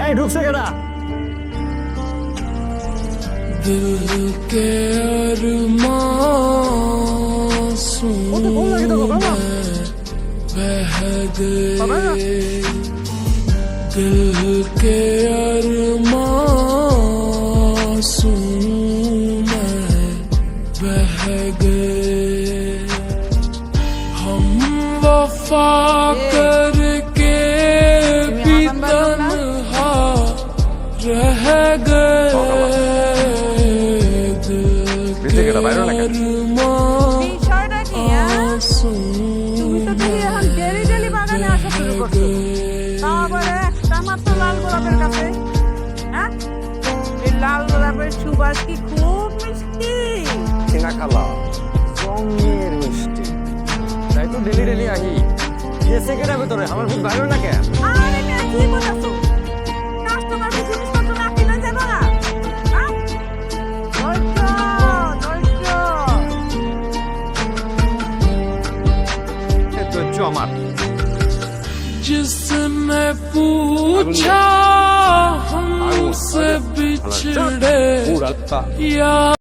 এই ঢুকছে কেডা? दिल के अरमासूं में बह गए, दिल के अरमासूं में बह गए, हम वफा करके भी तन्हा रह गए। বিষয়টা কি? তুমি তো দেখি এখন ডেলি ডেলি বাগানে আসা শুরু করছো, তারপরে একটা মাত্র লাল গোলাপের কাছে। হ্যাঁ, এই লাল গোলাপের সুবাস কি খুব মিষ্টি? চিনা খালা জঙ্গের মিষ্টি, তাই তো ডেলি ডেলি আহি। গেছে কেডা ভিতরে? আমার খুব ভালো না কেন? আরে কে কি বলছো? কাস্টমার কি জিনিসপত্র না কিনে যাবে না? হ্যাঁ, আমার जिसने पूछा हमसे बिछड़े या